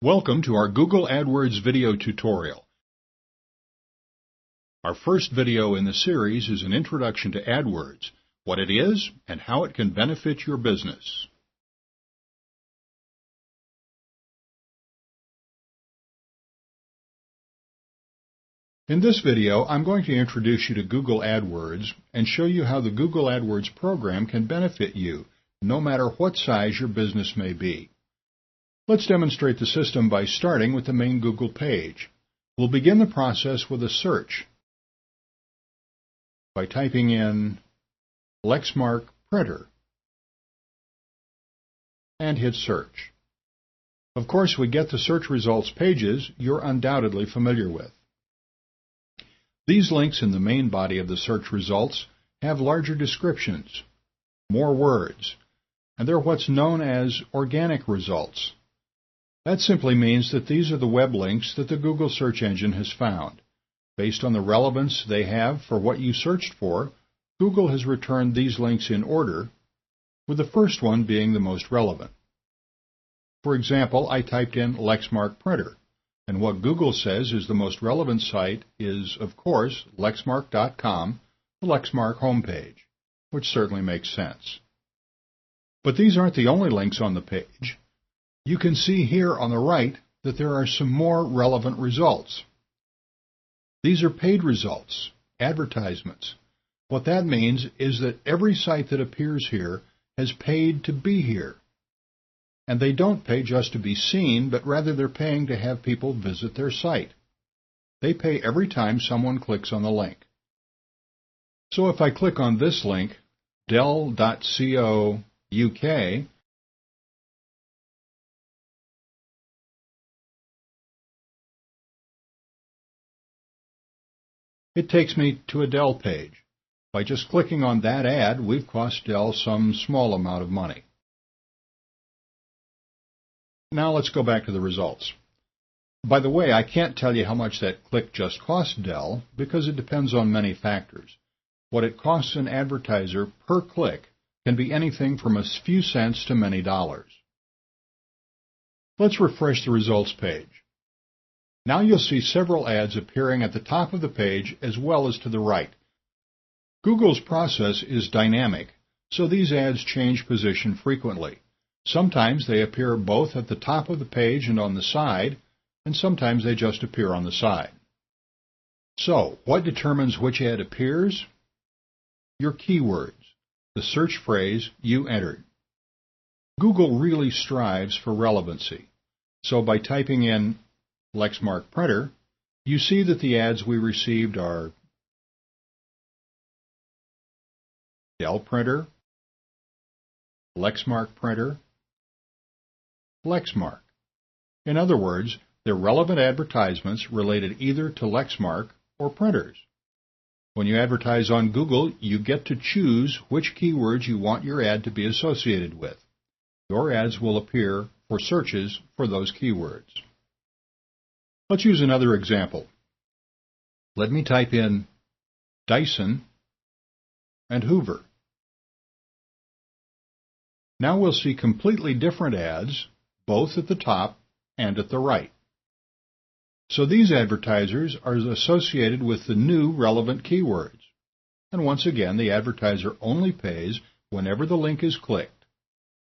Welcome to our Google AdWords video tutorial. Our first video in the series is an introduction to AdWords, what it is, and how it can benefit your business. In this video, I'm going to introduce you to Google AdWords and show you how the Google AdWords program can benefit you, no matter what size your business may be. Let's demonstrate the system by starting with the main Google page. We'll begin the process with a search by typing in Lexmark printer and hit search. Of course, we get the search results pages you're undoubtedly familiar with. These links in the main body of the search results have larger descriptions, more words, and they're what's known as organic results. That simply means that these are the web links that the Google search engine has found. Based on the relevance they have for what you searched for, Google has returned these links in order, with the first one being the most relevant. For example, I typed in Lexmark printer, and what Google says is the most relevant site is, of course, lexmark.com, the Lexmark homepage, which certainly makes sense. But these aren't the only links on the page. You can see here on the right that there are some more relevant results. These are paid results, advertisements. What that means is that every site that appears here has paid to be here. And they don't pay just to be seen, but rather they're paying to have people visit their site. They pay every time someone clicks on the link. So if I click on this link, Dell.co UK, it takes me to a Dell page. By just clicking on that ad, we've cost Dell some small amount of money. Now let's go back to the results. By the way, I can't tell you how much that click just cost Dell because it depends on many factors. What it costs an advertiser per click can be anything from a few cents to many dollars. Let's refresh the results page. Now you'll see several ads appearing at the top of the page as well as to the right. Google's process is dynamic, so these ads change position frequently. Sometimes they appear both at the top of the page and on the side, and sometimes they just appear on the side. So, what determines which ad appears? Your keywords, the search phrase you entered. Google really strives for relevancy, so by typing in Lexmark printer, you see that the ads we received are Dell printer, Lexmark printer, Lexmark. In other words, they're relevant advertisements related either to Lexmark or printers. When you advertise on Google, you get to choose which keywords you want your ad to be associated with. Your ads will appear for searches for those keywords. Let's use another example. Let me type in Dyson and Hoover. Now we'll see completely different ads, both at the top and at the right. So these advertisers are associated with the new relevant keywords. And once again, the advertiser only pays whenever the link is clicked.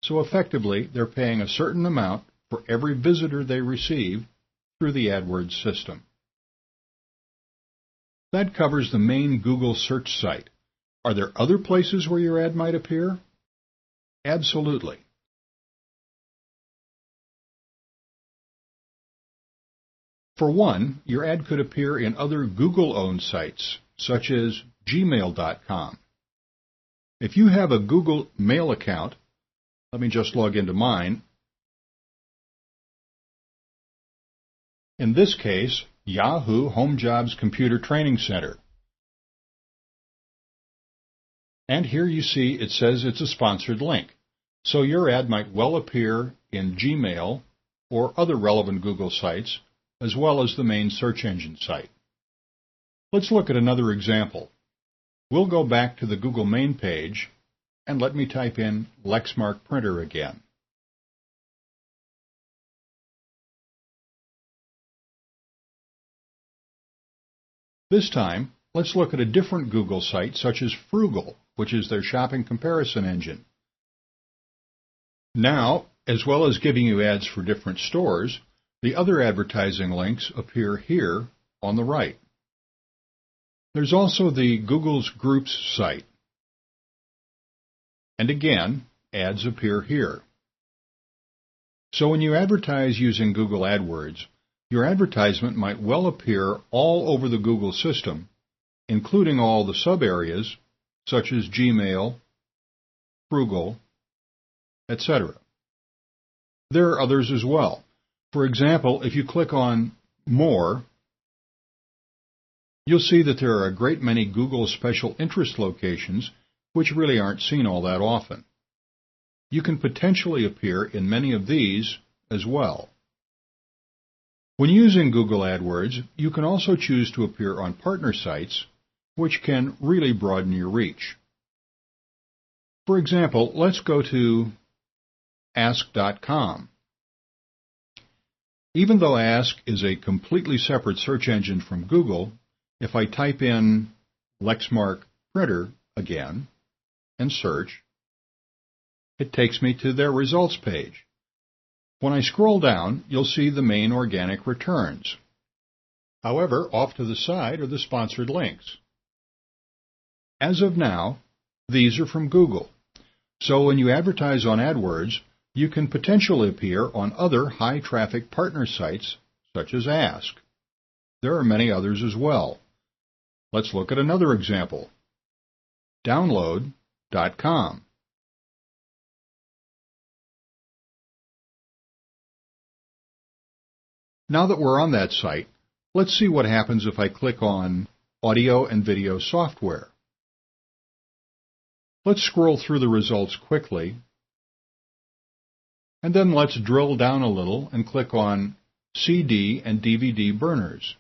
So effectively, they're paying a certain amount for every visitor they receive through the AdWords system. That covers the main Google search site. Are there other places where your ad might appear? Absolutely. For one, your ad could appear in other Google-owned sites, such as gmail.com. If you have a Google Mail account, let me just log into mine. In this case, Yahoo Home Jobs Computer Training Center. And here you see it says it's a sponsored link. So your ad might well appear in Gmail or other relevant Google sites, as well as the main search engine site. Let's look at another example. We'll go back to the Google main page, and let me type in Lexmark printer again. This time, let's look at a different Google site such as Frugal, which is their shopping comparison engine. Now, as well as giving you ads for different stores, the other advertising links appear here on the right. There's also the Google's Groups site. And again, ads appear here. So when you advertise using Google AdWords, your advertisement might well appear all over the Google system, including all the sub-areas such as Gmail, Frugal, etc. There are others as well. For example, if you click on More, you'll see that there are a great many Google special interest locations which really aren't seen all that often. You can potentially appear in many of these as well. When using Google AdWords, you can also choose to appear on partner sites, which can really broaden your reach. For example, let's go to Ask.com. Even though Ask is a completely separate search engine from Google, if I type in Lexmark printer again and search, it takes me to their results page. When I scroll down, you'll see the main organic returns. However, off to the side are the sponsored links. As of now, these are from Google. So when you advertise on AdWords, you can potentially appear on other high-traffic partner sites, such as Ask. There are many others as well. Let's look at another example. Download.com. Now that we're on that site, let's see what happens if I click on Audio and Video Software. Let's scroll through the results quickly, and then let's drill down a little and click on CD and DVD burners.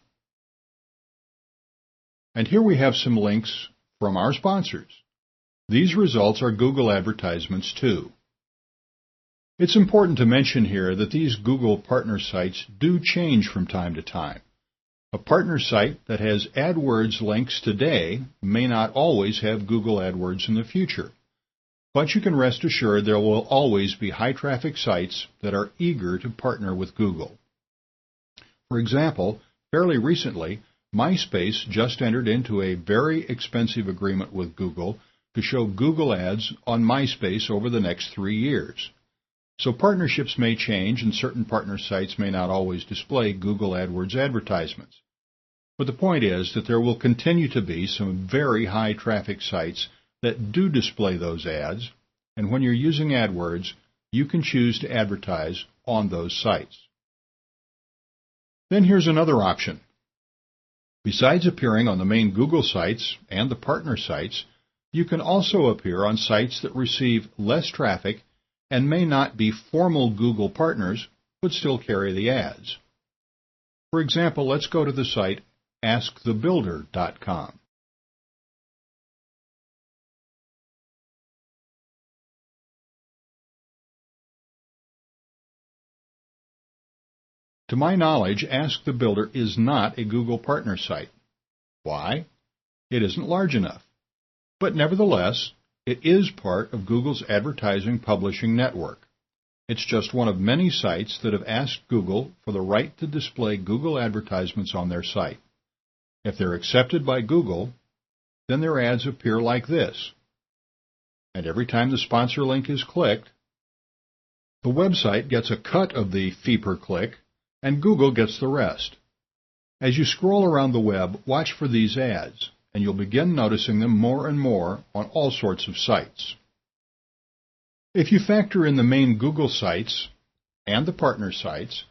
And here we have some links from our sponsors. These results are Google advertisements too. It's important to mention here that these Google partner sites do change from time to time. A partner site that has AdWords links today may not always have Google AdWords in the future. But you can rest assured there will always be high-traffic sites that are eager to partner with Google. For example, fairly recently, MySpace just entered into a very expensive agreement with Google to show Google ads on MySpace over the next 3 years. So partnerships may change and certain partner sites may not always display Google AdWords advertisements. But the point is that there will continue to be some very high-traffic sites that do display those ads, and when you're using AdWords, you can choose to advertise on those sites. Then here's another option. Besides appearing on the main Google sites and the partner sites, you can also appear on sites that receive less traffic and may not be formal Google partners, but still carry the ads. For example, let's go to the site AskTheBuilder.com. To my knowledge, Ask the Builder is not a Google partner site. Why? It isn't large enough. But nevertheless, it is part of Google's advertising publishing network. It's just one of many sites that have asked Google for the right to display Google advertisements on their site. If they're accepted by Google, then their ads appear like this. And every time the sponsor link is clicked, the website gets a cut of the fee per click, and Google gets the rest. As you scroll around the web, watch for these ads, and you'll begin noticing them more and more on all sorts of sites. If you factor in the main Google sites and the partner sites,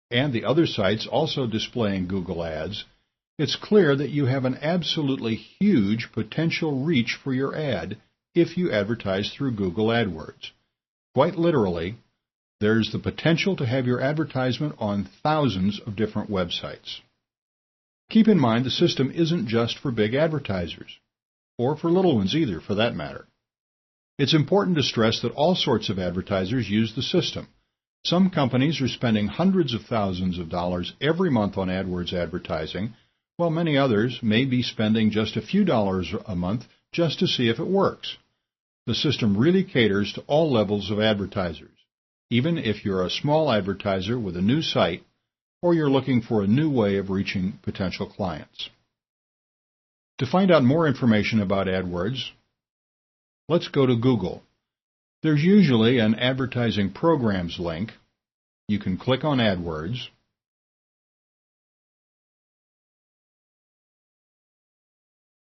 and the other sites also displaying Google ads, it's clear that you have an absolutely huge potential reach for your ad if you advertise through Google AdWords. Quite literally, there's the potential to have your advertisement on thousands of different websites. Keep in mind the system isn't just for big advertisers, or for little ones either, for that matter. It's important to stress that all sorts of advertisers use the system. Some companies are spending hundreds of thousands of dollars every month on AdWords advertising, while many others may be spending just a few dollars a month just to see if it works. The system really caters to all levels of advertisers, even if you're a small advertiser with a new site or you're looking for a new way of reaching potential clients. To find out more information about AdWords, let's go to Google. There's usually an advertising programs link. You can click on AdWords.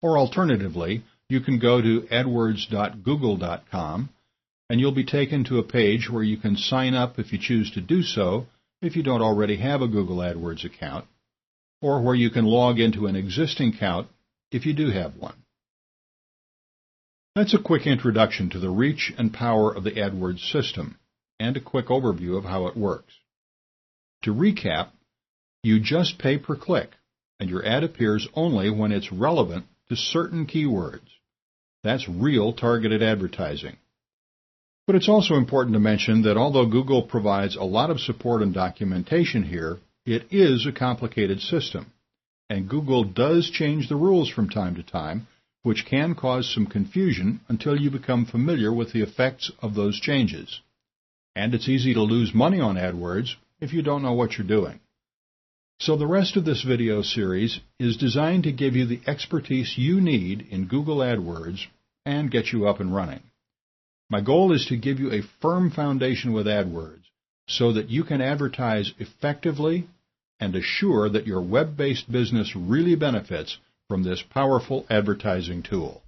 Or alternatively, you can go to adwords.google.com and you'll be taken to a page where you can sign up if you choose to do so if you don't already have a Google AdWords account, or where you can log into an existing account if you do have one. That's a quick introduction to the reach and power of the AdWords system, and a quick overview of how it works. To recap, you just pay per click, and your ad appears only when it's relevant to certain keywords. That's real targeted advertising. But it's also important to mention that although Google provides a lot of support and documentation here, it is a complicated system, and Google does change the rules from time to time, which can cause some confusion until you become familiar with the effects of those changes. And it's easy to lose money on AdWords if you don't know what you're doing. So the rest of this video series is designed to give you the expertise you need in Google AdWords and get you up and running. My goal is to give you a firm foundation with AdWords so that you can advertise effectively and assure that your web-based business really benefits from this powerful advertising tool.